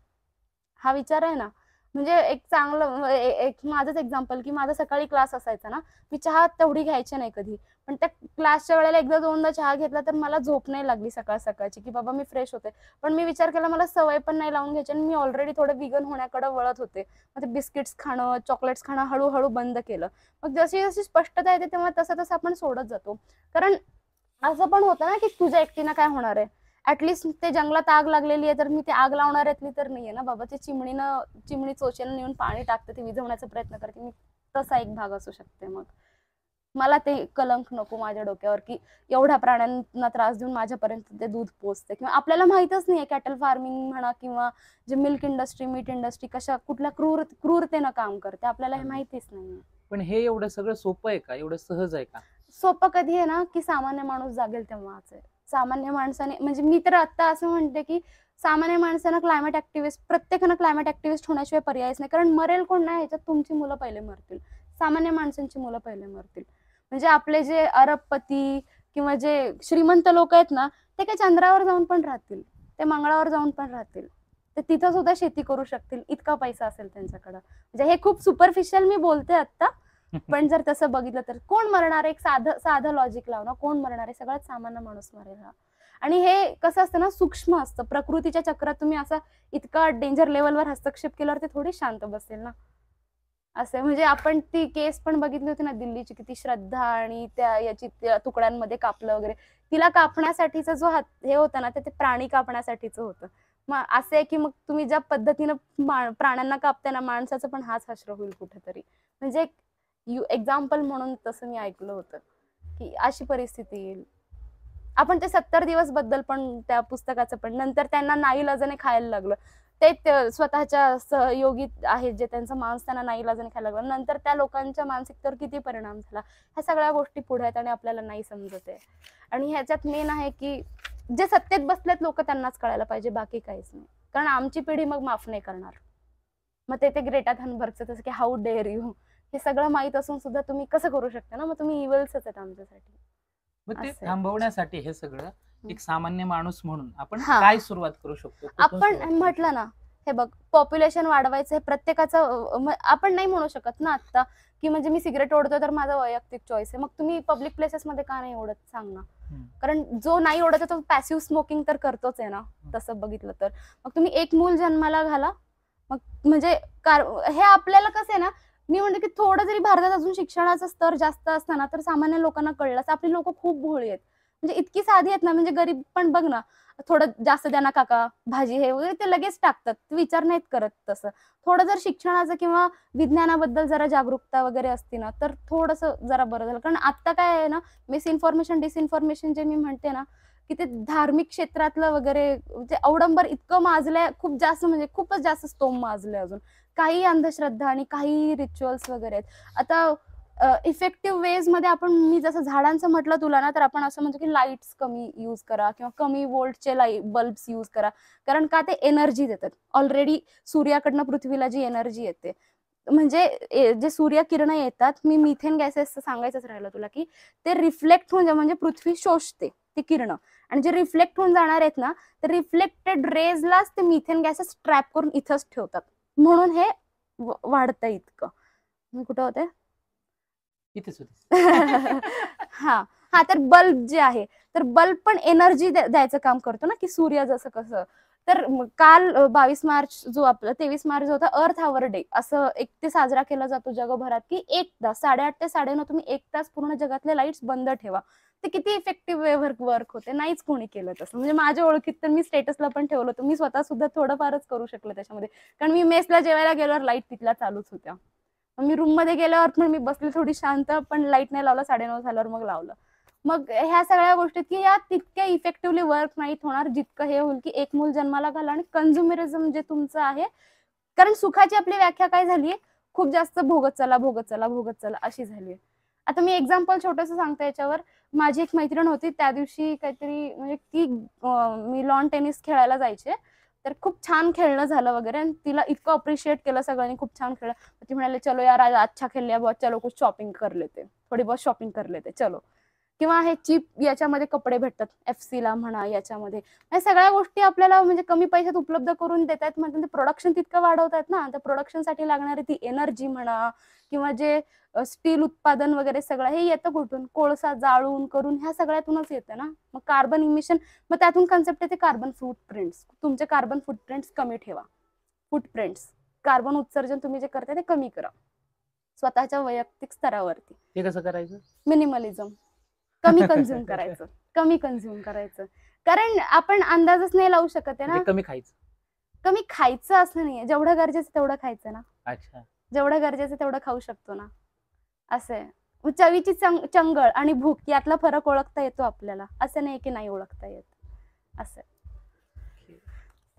हा विचार आहे ना. म्हणजे एक चांगलं एक माझंच एक्झाम्पल की माझा सकाळी क्लास असायचा ना, मी चहा तेवढी घ्यायची नाही कधी, पण त्या क्लासच्या वेळेला एकदा दोनदा चहा घेतला तर मला झोप नाही लागली सकाळ सकाळची की बाबा मी फ्रेश होते. पण मी विचार केला मला सवय पण नाही लावून घ्यायची आणि मी ऑलरेडी थोडं व्हिगन होण्याकडे वळत होते. मग ते बिस्किट्स खाणं चॉकलेट्स खाणं हळूहळू बंद केलं. मग जशी जशी स्पष्टता येते तेव्हा तसं तसं आपण सोडत जातो. कारण असं पण होतं ना की तुझ्या एकटीनं काय होणार आहे, ऍटलिस्ट ते जंगलात आग लागलेली आहे तर मी ते आग लावणाऱ्यातली तर नाहीये ना बाबा. ते चिमणी चोचेनं नेऊन पाणी टाकते, ते विझवण्याचा प्रयत्न करते, मी तसा एक भाग असू शकते. मग मला ते कलंक नको माझ्या डोक्यावर की एवढ्या प्राण्यांना त्रास देऊन माझ्यापर्यंत ते दूध पोचते. किंवा आपल्याला माहितच नाहीये कॅटल फार्मिंग म्हणा किंवा जे मिल्क इंडस्ट्री मीट इंडस्ट्री कशा कुठल्या क्रूरतेनं काम करते आपल्याला हे माहितीच नाहीये. पण हे एवढं सगळं सोपं आहे का, एवढं सहज आहे का? सोपं कधी आहे ना की सामान्य माणूस जागेल तेव्हाच आहे. सामान्य माणसाने म्हणजे मी तर आता असं म्हणते की सामान्य माणसानं क्लायमेट ऍक्टिव्हिस्ट, प्रत्येकानं क्लायमेट ऍक्टिव्हिस्ट होण्याशिवाय पर्यायच नाही. कारण मरेल कोण नाही ह्याच्यात, तुमची मुलं पहिले मरतील, सामान्य माणसांची मुलं पहिले मरतील. म्हणजे आपले जे अरबपती किंवा जे श्रीमंत लोक आहेत ना ते काही चंद्रावर जाऊन पण राहतील, ते मंगळावर जाऊन पण राहतील, ते तिथं सुद्धा शेती करू शकतील, इतका पैसा असेल त्यांच्याकडं. म्हणजे हे खूप सुपरफिशियल मी बोलते आता, पण जर तसं बघितलं तर कोण मरणार आहे, एक साधं लॉजिक लावणं, कोण मरणार आहे, सगळ्यात सामान्य माणूस मरेल हा. आणि हे कसं असतं ना सूक्ष्म असतं, प्रकृतीच्या चक्रात तुम्ही असा इतका डेंजर लेवलवर हस्तक्षेप केल्यावर ते थोडी शांत बसेल ना. असं म्हणजे आपण ती केस पण बघितली होती ना दिल्लीची, किती श्रद्धा आणि त्या याची तुकड्यांमध्ये कापलं वगैरे, तिला कापण्यासाठीचा जो हे होतं ना ते प्राणी कापण्यासाठीच होतं. मग असं आहे की मग तुम्ही ज्या पद्धतीनं प्राण्यांना कापताय ना माणसाचं पण हाच हश्र होईल कुठेतरी. म्हणजे एक्झाम्पल म्हणून तसं मी ऐकलं होतं की अशी परिस्थिती येईल. आपण ते 70 दिवस बद्दल पण त्या पुस्तकाचं पण नंतर त्यांना नाईलाजाने खायला लागलं, ते स्वतःच्या सहयोगी आहेत जे त्यांचं मांस त्यांना नाईलाजाने खायला लागलं, नंतर त्या लोकांच्या मानसिकतेवर किती परिणाम झाला. ह्या सगळ्या गोष्टी पुढे आहेत आणि आपल्याला नाही समजत आहे. आणि ह्याच्यात मेन आहे की जे सत्तेत बसलेत लोक त्यांनाच कळायला पाहिजे, बाकी काहीच नाही. कारण आमची पिढी मग माफ नाही करणार. मग ते ग्रेटा थनबर्गचं तसं की हाऊ डेअर यू, हे सगळं माहित असून सुद्धा तुम्ही कसं करू शकता ना, मग तुम्ही इव्हल्सच आहेत आमच्यासाठी. मग ते थांबवण्यासाठी हे सगळं एक सामान्य माणूस म्हणून आपण हा. काय सुरुवात करू शकतो? आपण म्हटलं ना हे बघ पॉप्युलेशन वाढवायचं हे प्रत्येकाचं, आपण नाही म्हणू शकत ना आता की म्हणजे मी सिगरेट ओढतोय तर माझा वैयक्तिक चॉईस आहे. मग तुम्ही पब्लिक प्लेसेस मध्ये का नाही ओढत सांग ना. कारण जो नाही ओढत तो पॅसिव्ह स्मोकिंग तर करतोच आहे ना तसं बघितलं तर. मग तुम्ही एक मूल जन्माला घाला, मग म्हणजे हे आपल्याला कसं आहे ना, मी म्हणते की थोडं जरी भारतात अजून शिक्षणाचा स्तर जास्त असता ना तर सामान्य लोकांना कळलं असतं. आपली लोक खूप भोळी आहेत, म्हणजे इतकी साधी आहेत ना, म्हणजे गरीब पण बघ ना, थोडं जास्त द्या ना काका भाजी हे वगैरे ते लगेच टाकतात, विचार नाहीत करत. तसं थोडं जर शिक्षणाचं किंवा विज्ञानाबद्दल जरा जागरूकता वगैरे असती ना तर थोडंसं जरा बरं झालं. कारण आता काय आहे ना, मिसइन्फॉर्मेशन डिसइन्फॉर्मेशन जे मी म्हणते ना की ते धार्मिक क्षेत्रातलं वगैरे म्हणजे अवडंबर इतकं माजलंय, खूप जास्त म्हणजे खूपच जास्त स्तोम माजलंय अजून. काही अंधश्रद्धा आणि काही रिच्युअल्स वगैरे आहेत. आता इफेक्टिव्ह वेज मध्ये आपण, मी जसं झाडांचं म्हटलं तुला ना, तर आपण असं म्हणतो की लाईट्स कमी यूज करा किंवा कमी वोल्टचे बल्ब्स यूज करा. कारण का ते एनर्जी देतात. ऑलरेडी सूर्याकडनं पृथ्वीला जी एनर्जी येते, म्हणजे जे सूर्यकिरण येतात, मी मिथेन गॅसेस सांगायचंच राहिलं तुला की ते रिफ्लेक्ट होऊन म्हणजे पृथ्वी शोषते ती किरण, आणि जे रिफ्लेक्ट होऊन जाणार आहेत ना, ते रिफ्लेक्टेड रेजलाच ते मिथेन गॅसेस ट्रॅप करून इथंच ठेवतात. म्हणून हे वाढतं इतकं. मी कुठं होते? इथेच होते. हा हा, तर बल्ब जे आहे, तर बल्ब पण एनर्जी द्यायचं काम करतो ना, की सूर्य जसं कसं. तर काल 22 मार्च जो आपला 23 मार्च जो होता अर्थ आवर डे, असं एक ते साजरा केला जातो जगभरात, की 1 तास 8:30 ते 9:30 तुम्ही 1 तास पूर्ण जगातले लाईट्स बंद ठेवा. ते किती इफेक्टिव्ह वे वर्क होते, नाहीच कोणी केलं तसं. म्हणजे माझ्या ओळखीत तर मी स्टेटसला पण ठेवलं होतं, मी स्वतः सुद्धा थोडंफारच करू शकले त्याच्यामध्ये. कारण मी मेसला जेवायला गेल्यावर लाईट तिथल्या चालूच होत्या. मी रूम मध्ये गेल्यावर पण मी बसले थोडी शांत, पण लाईट नाही लावलं, 9:30 झाल्यावर मग लावलं. मग ह्या सगळ्या गोष्टीत की या तितक्या इफेक्टिव्हली वर्क नाहीत होणार जितकं हे होईल की एक मूल जन्माला घाला आणि कन्झ्युमरिझम जे तुमचं आहे. कारण सुखाची आपली व्याख्या काय झालीये, खूप जास्त भोगत चला भोगत चला भोगत चला अशी झालीये. आता मी एक्झाम्पल छोटंसं सांगते याच्यावर. माझी एक मैत्रीण होती, त्या दिवशी काहीतरी म्हणजे ती मी लॉन टेनिस खेळायला जायचे, तर खूप छान खेळणं झालं वगैरे, आणि तिला इतकं अप्रिशिएट केलं सगळ्यांनी, खूप छान खेळलं. ती म्हणाले चलो यार आज अच्छा खेल लिया बहुत, चलो कुछ शॉपिंग कर लेते, थोडी बहुत शॉपिंग कर लेते चलो. किंवा हे चीप याच्यामध्ये कपडे भेटतात, FC ला म्हणा, याच्यामध्ये या सगळ्या गोष्टी आपल्याला म्हणजे कमी पैशात उपलब्ध करून देतात. म्हणजे प्रोडक्शन तितकं वाढवतात ना, त्या प्रोडक्शनसाठी लागणारी ती एनर्जी म्हणा, किंवा जे स्टील उत्पादन वगैरे सगळं हे येतं कुठून, कोळसा जाळून करून, ह्या सगळ्यातूनच येतं ना. मग कार्बन इमिशन, मग त्यातून कन्सेप्ट येते कार्बन फुटप्रिंट्स. तुमचे कार्बन फुटप्रिंट्स कमी ठेवा. फुटप्रिंट्स, कार्बन उत्सर्जन तुम्ही जे करताय ते कमी करा स्वतःच्या वैयक्तिक स्तरावरती. ते कसं करायचं? मिनिमलिझम, कमी कन्झ्युम करायचं, कमी कन्झ्युम करायचं. कारण आपण अंदाजच नाही लावू शकत आहे ना. म्हणजे कमी खायचं. कमी खायचं असं नाहीये, जेवढं गरजेचं तेवढं खायचं ना. अच्छा, जेवढं गरजेचं तेवढं खाऊ शकतो ना, असं आहे. चवीची चंगळ आणि भूक यातला फरक ओळखता येतो आपल्याला, असं नाही की नाही ओळखता येत, असं.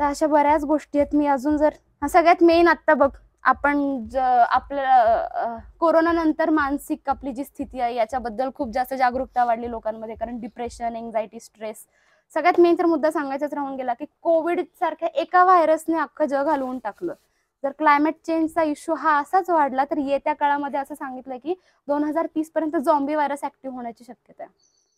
तर अशा बऱ्याच गोष्टी आहेत. मी अजून जर सगळ्यात मेन आत्ता बघ, आपण आपल्या कोरोना नंतर मानसिक आपली जी स्थिती आहे याच्याबद्दल खूप जास्त जागरूकता वाढली लोकांमध्ये. कारण डिप्रेशन, एन्झायटी, स्ट्रेस, सगळ्यात मेन तर मुद्दा सांगायचाच राहून गेला की कोविड सारख्या एका व्हायरसने अख्खं जग हलवून टाकलं. जर क्लायमेट चेंजचा इश्यू हा असाच वाढला तर येत्या काळामध्ये असं सांगितलं की 2030 पर्यंत झॉम्बी व्हायरस ऍक्टिव्ह होण्याची शक्यता आहे.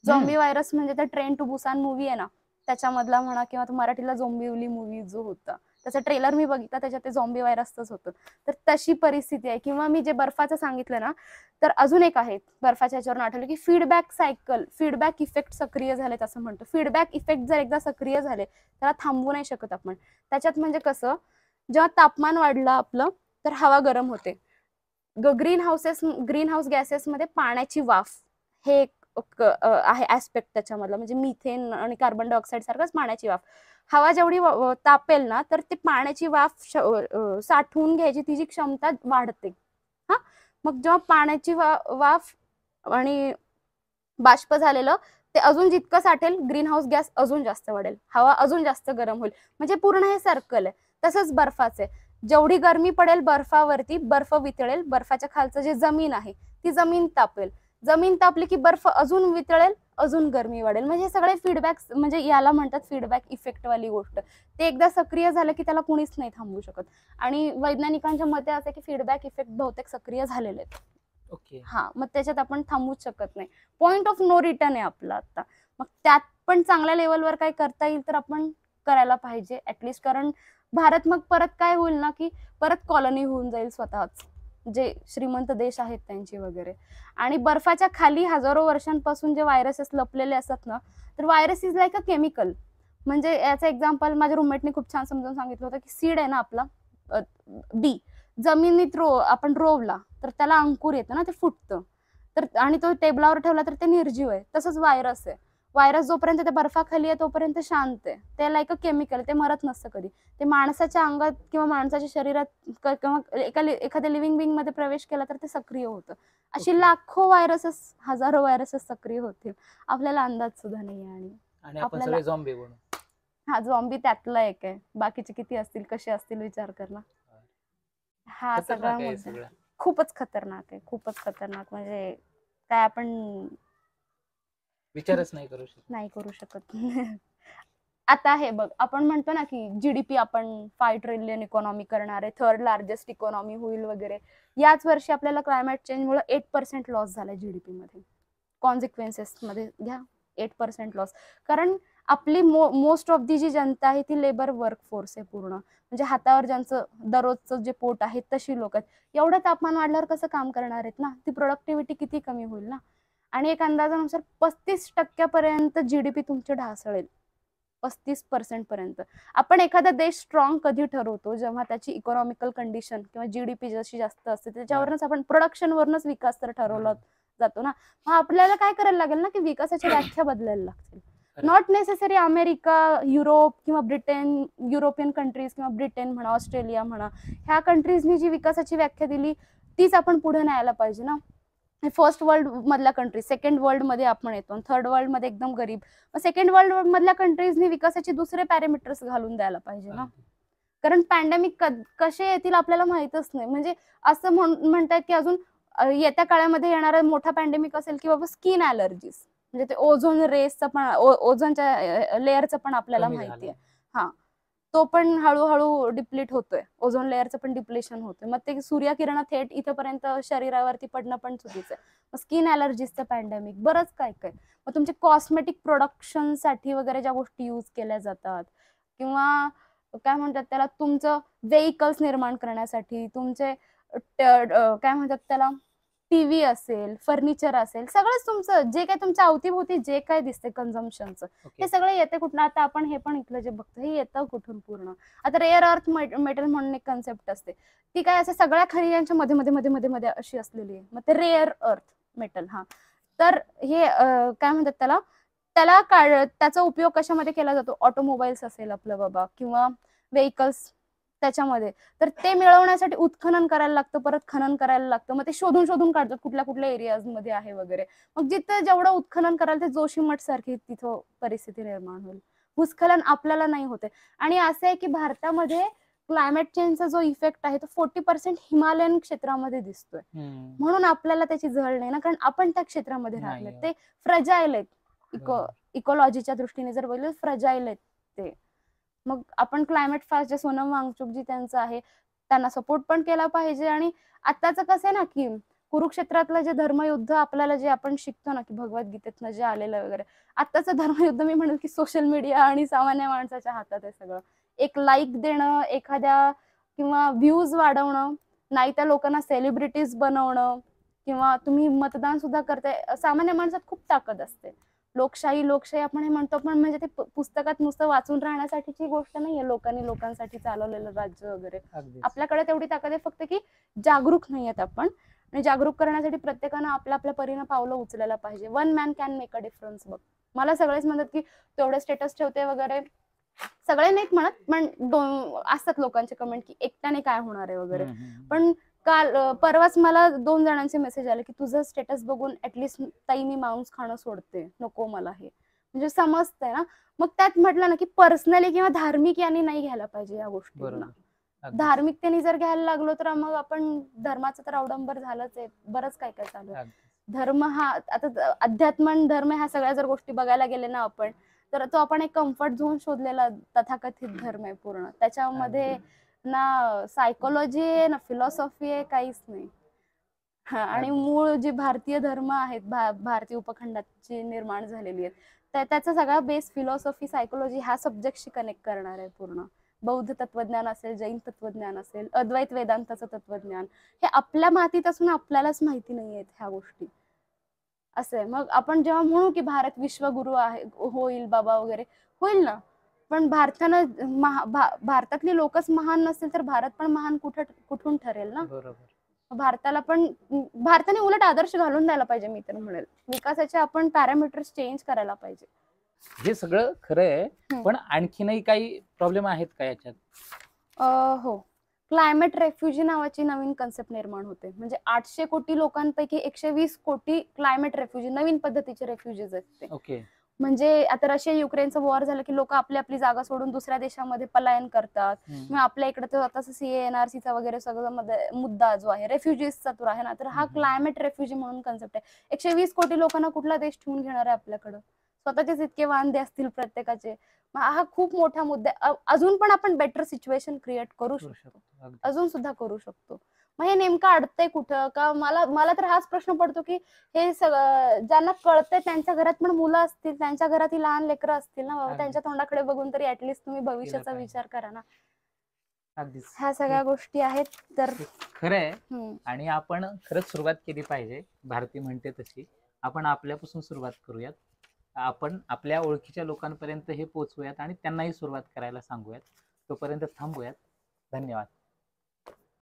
झॉम्बी व्हायरस म्हणजे त्या ट्रेन टू बुसान मूवी आहे ना त्याच्यामधला म्हणा, किंवा मराठीला झोंबिवली मूवी जो होता त्याचा ट्रेलर मी बघितला, त्याच्यात ते झॉम्बी व्हायरसच होतं. तर तशी परिस्थिती आहे. किंवा मी जे बर्फाचं सांगितलं ना, तर अजून एक आहे बर्फाच्या ह्याच्यावर आठवलं की फीडबॅक सायकल, फीडबॅक इफेक्ट सक्रिय झालेत असं म्हणतो. फीडबॅक इफेक्ट जर एकदा सक्रिय झाले त्याला थांबवू नाही शकत आपण. त्याच्यात म्हणजे कसं, जेव्हा तापमान वाढलं आपलं तर हवा गरम होते. ग्रीन हाऊस गॅसेसमध्ये पाण्याची वाफ हे एक आहे ऍस्पेक्ट त्याच्यामधला, म्हणजे मिथेन आणि कार्बन डायऑक्साईड सारखंच पाण्याची वाफ. हवा जेवढी तापेल ना तर ते पाण्याची वाफ साठवून घ्यायची तिची क्षमता वाढते. हा, मग जेव्हा पाण्याची वाफ आणि बाष्प झालेलं ते अजून जितकं साठेल ग्रीन हाऊस गॅस अजून जास्त वाढेल, हवा अजून जास्त गरम होईल. म्हणजे पूर्ण हे सर्कल आहे. तसंच बर्फाचे, जेवढी गरमी पडेल बर्फावरती बर्फ वितळेल, बर्फाच्या खालचं जे जमीन आहे ती जमीन तापेल, जमीन तापली की बर्फ अजून वितळेल, अजून गरमी वाढेल. म्हणजे सगळे फीडबॅक, म्हणजे याला म्हणतात फीडबॅक इफेक्ट वाली गोष्ट. ते एकदा सक्रिय झालं की त्याला कुणीच नाही थांबवू शकत. आणि वैज्ञानिकांच्या मते असं की फीडबॅक इफेक्ट बहुतेक सक्रिय झालेले आहेत. ओके. हा, मग त्याच्यात आपण थांबूच शकत नाही. पॉइंट ऑफ नो रिटर्न आहे आपला आता. मग त्यात पण चांगल्या लेवलवर काय करता येईल तर आपण करायला पाहिजे ऍटलिस्ट. कारण भारत मग परत काय होईल ना की परत कॉलनी होऊन जाईल स्वतःच, जे श्रीमंत देश आहेत त्यांची वगैरे. आणि बर्फाच्या खाली हजारो वर्षांपासून जे व्हायरसेस लपलेले असतात ना, तर virus is like a chemical. म्हणजे याचं एक्झाम्पल माझ्या रूममेटने खूप छान समजावून सांगितलं होतं की सीड आहे ना आपला, बी जमिनीत आपण रोवला तर त्याला अंकुर येतं ना, ते फुटतं. तर आणि तो टेबलावर ठेवला तर ते निर्जीव आहे. तसंच व्हायरस आहे. व्हायरस जोपर्यंत त्या बर्फाखाली आहे तोपर्यंत शांत आहे. ते लाईक अ केमिकल, ते मरत नसतं कधी. ते माणसाच्या अंगात किंवा माणसाच्या शरीरात किंवा एखाद्या लिव्हिंग बिंग मध्ये प्रवेश केला तर ते सक्रिय होतं. अशी Okay. लाखो व्हायरसेस, हजारो व्हायरसेस सक्रिय होतील. आपल्याला अंदाज सुद्धा नाही आहे. आणि आपण आपल्याला- सगळे झॉम्बी बनू. हा झॉम्बी त्यातला एक आहे. बाकीचे किती असतील, कसे असतील विचार कर ना. हा खतरनाक सगळा आहे हे मुद्दा सगळं. खूपच खतरनाक आहे. खूपच खतरनाक म्हणजे काय आपण विचारच नाही करू शकत. नाही करू शकत. आता हे बघ, आपण म्हणतो ना की जीडीपी आपण 5 ट्रिलियन इकॉनॉमी करणार आहे, 3rd लार्जेस्ट इकॉनॉमी होईल वगैरे. याच वर्षी आपल्याला क्लायमेट चेंजमुळे 8% लॉस झालाय जीडीपी मध्ये. कॉन्सिक्वेन्सेस मध्ये घ्या 8% लॉस. कारण आपली मोस्ट ऑफ दी जी जनता आहे ती लेबर वर्कफोर्स आहे पूर्ण. म्हणजे हातावर ज्यांचं दररोजचं जे पोट आहे तशी लोक आहेत. एवढं तापमान वाढल्यावर कसं काम करणार आहेत ना, ती प्रोडक्टिव्हिटी किती कमी होईल ना. आणि एक अंदाजानुसार 35% जीडीपी तुमचे ढासळेल. 35% पर्यंत. आपण एखादा देश स्ट्रॉंग कधी ठरवतो, जेव्हा त्याची इकॉनॉमिकल कंडिशन किंवा जीडीपी जशी जास्त असते त्याच्यावरच आपण प्रोडक्शनवरच विकास तर ठरवला जातो ना. मग आपल्याला काय करायला लागेल ना की विकासाची व्याख्या बदलायला लागतील. नॉट नेसेसरी अमेरिका, युरोप किंवा ब्रिटन, युरोपियन कंट्रीज किंवा ब्रिटन म्हणा, ऑस्ट्रेलिया म्हणा, ह्या कंट्रीजनी जी विकासाची व्याख्या दिली तीच आपण पुढे न्यायला पाहिजे ना. फर्स्ट वर्ल्ड मधल्या कंट्रीज, सेकंड वर्ल्ड मध्ये आपण येतो, 3rd वर्ल्ड मध्ये एकदम गरीब. मग सेकंड वर्ल्ड मधल्या कंट्रीजनी विकासाचे दुसरे पॅरामीटर्स घालून द्यायला पाहिजे ना. कारण पॅन्डेमिक कसे येतील आपल्याला माहितच नाही. म्हणजे असं म्हणतात की अजून येत्या काळामध्ये येणारा मोठा पॅन्डेमिक असेल की बाबा स्किन ॲलर्जीज. म्हणजे ते ओझोन रेसचं पण, ओझोनच्या लेअरचं पण आपल्याला कमी माहिती आहे. झालं. हा, तो पण हळूहळू डिप्लीट होतोय. ओझोन लेअरचं पण डिप्लेशन होतोय. मग ते सूर्यकिरण थेट इथपर्यंत शरीरावरती पडणं पण चुकीचं आहे. स्किन ॲलर्जीजचं पॅन्डेमिक, बरंच काय काय. मग तुमचे कॉस्मेटिक प्रोडक्शनसाठी वगैरे ज्या गोष्टी यूज केल्या जातात किंवा काय म्हणतात त्याला, तुमचं व्हेइकल्स निर्माण करण्यासाठी, तुमचे काय म्हणतात त्याला, टीव्ही असेल, फर्निचर असेल, सगळंच तुमचं जे काय तुमच्या अवतीभोवती जे काय दिसते कन्झम्पशनचं, हे सगळं येते कुठून. आता आपण हे पण इथलं जे बघतो हे येतं कुठून पूर्ण. आता रेअर अर्थ मेटल म्हणून एक कन्सेप्ट असते, ती काय असं सगळ्या खनिजांच्या मध्ये मध्ये मध्ये मध्ये मध्ये अशी असलेली आहे. मग ते रेअर अर्थ मेटल. हा, तर हे काय म्हणतात त्याला, त्याचा उपयोग कशामध्ये केला जातो, ऑटोमोबाईल्स असेल आपलं बाबा किंवा व्हेइकल्स त्याच्यामध्ये. तर ते मिळवण्यासाठी उत्खनन करायला लागतं, परत खनन करायला लागतं. मग ते शोधून शोधून काढतात कुठल्या कुठल्या एरियाज मध्ये आहे वगैरे. मग जिथं जेवढं उत्खनन कराल ते जोशीमठ सारखी तिथं परिस्थिती निर्माण होईल. भूस्खलन आपल्याला नाही होते. आणि असं आहे की भारतामध्ये क्लायमेट चेंजचा जो इफेक्ट आहे तो 40% हिमालयन क्षेत्रामध्ये दिसतोय. म्हणून आपल्याला त्याची झळ नाही ना, कारण आपण त्या क्षेत्रामध्ये राहले. ते फ्रजाईल आहेत. इकॉलॉजीच्या दृष्टीने जर बघितलं फ्रजाईल आहेत ते. मग आपण क्लायमेट फास्ट जे सोनम वांगचुक जी त्यांचं आहे त्यांना सपोर्ट पण केला पाहिजे. आणि आताच कसं आहे ना की कुरुक्षेत्रातलं जे धर्मयुद्ध आपल्याला जे आपण शिकतो ना की भगवद्गीतेतनं जे आलेलं वगैरे, आत्ताचं धर्मयुद्ध मी म्हणेल की सोशल मीडिया आणि सामान्य माणसाच्या हातात आहे सगळं. एक लाईक देणं एखाद्या किंवा व्ह्यूज वाढवणं, नाही त्या लोकांना सेलिब्रिटीज बनवणं, किंवा तुम्ही मतदान सुद्धा करताय. सामान्य माणसात खूप ताकद असते. लोकशाही आपण हे म्हणतो, पण म्हणजे ते पुस्तकात नुसतं वाचून राहण्यासाठीची गोष्ट नाहीये. लोकांसाठी चालवलेलं राज्य वगैरे. आपल्याकडे तेवढी ताकद आहे, फक्त की जागरूक नाहीयेत आपण. आणि जागरूक करण्यासाठी प्रत्येकानं आपल्या आपल्या परीनं पावलं उचलायला पाहिजे. 1 man can make a difference. बघ, मला सगळेच म्हणतात की तेवढे स्टेटस ठेवते वगैरे, सगळे नाहीत म्हणत, पण असतात लोकांचे कमेंट की एकट्याने काय होणार आहे वगैरे. पण परवाच मला 2 जणांचे मेसेज आले की तुझं स्टेटस बघून ऍटलिस्ट ताई मी मांस खाणं सोडते, नको मला हे. म्हणजे समजतंय ना. मग त्यात म्हटलं ना की पर्सनली किंवा धार्मिक यांनी नाही घ्यायला पाहिजे या गोष्टींना. धार्मिकतेने जर घ्यायला लागलो तर मग आपण धर्माचं तर अवडंबर झालंच आहे. बरंच काय काय चालू आहे. धर्म हा आता अध्यात्म धर्म ह्या सगळ्या जर गोष्टी बघायला गेले ना आपण, तर तो आपण एक कम्फर्ट झोन शोधलेला तथाकथित धर्म आहे पूर्ण. त्याच्यामध्ये ना सायकोलॉजी आहे ना फिलॉसॉफी आहे, काहीच नाही. आणि मूळ जी भारतीय धर्म आहेत, भारतीय उपखंडात जी निर्माण झालेली आहेत, त्याचा सगळा बेस फिलॉसॉफी, सायकोलॉजी ह्या सब्जेक्टशी कनेक्ट करणार आहे पूर्ण. बौद्ध तत्वज्ञान असेल, जैन तत्वज्ञान असेल, अद्वैत वेदांताचं तत्वज्ञान, हे आपल्या मातीत असून आपल्यालाच माहिती नाही आहेत ह्या गोष्टी. असं आहे. मग आपण जेव्हा म्हणू की भारत विश्वगुरु आहे, होईल बाबा वगैरे, होईल ना. पण भारतातली लोकच महान नसतील तर भारत पण महान कुठून ठरेल ना. बरोबर. भारताने उलट आदर्श घालून द्यायला पाहिजे. मी तर म्हणेल विकासाचे आपण पॅरामीटर्स चेंज करायला पाहिजे. हे सगळं खरं आहे, हम्म. पण आणखीनही काही प्रॉब्लेम आहेत का याच्यात? हो, क्लायमेट रेफ्युजी नावाची नवीन कन्सेप्ट निर्माण होते. म्हणजे 800 कोटी लोकांपैकी 120 कोटी क्लायमेट रेफ्युजी, नवीन पद्धतीचे रेफ्युजीज आहेत ते. ओके. म्हणजे आता रशिया युक्रेनचं वॉर झालं की लोक आपली आपली जागा सोडून दुसऱ्या देशामध्ये पलायन करतात. मग आपल्या इकडे तर आता CA-NRCचा वगैरे सगळं मुद्दा जो आहे रेफ्युजीजचा तो आहे ना, तर हा क्लायमेट रेफ्युजी म्हणून कन्सेप्ट आहे. 120 कोटी लोकांना कुठला देश ठेवून घेणार आहे आपल्याकडं? स्वतःचेच इतके वांदे असतील प्रत्येकाचे. मग हा खूप मोठा मुद्दा आहे. अजून पण आपण बेटर सिच्युएशन क्रिएट करू शकतो, अजून सुद्धा करू शकतो. मग हे नेमकं अडतंय कुठं? का मला तर हाच प्रश्न पडतो की हे सगळं ज्यांना कळतंय त्यांच्या घरात पण मुलं असतील, त्यांच्या घरात ही लहान लेकरं असतील ना बाबा, त्यांच्या तोंडाकडे बघून तरी ऍटलिस्ट तुम्ही भविष्याचा विचार करा ना. अगदीच ह्या सगळ्या गोष्टी आहेत. तर खरं आहे, आणि आपण खरंच सुरुवात केली पाहिजे. भारती म्हणते तशी आपण आपल्यापासून सुरुवात करूयात. आपण आपल्या ओळखीच्या लोकांपर्यंत हे पोहोचवूयात आणि त्यांनाही सुरुवात करायला सांगूयात. तोपर्यंत थांबूयात. धन्यवाद.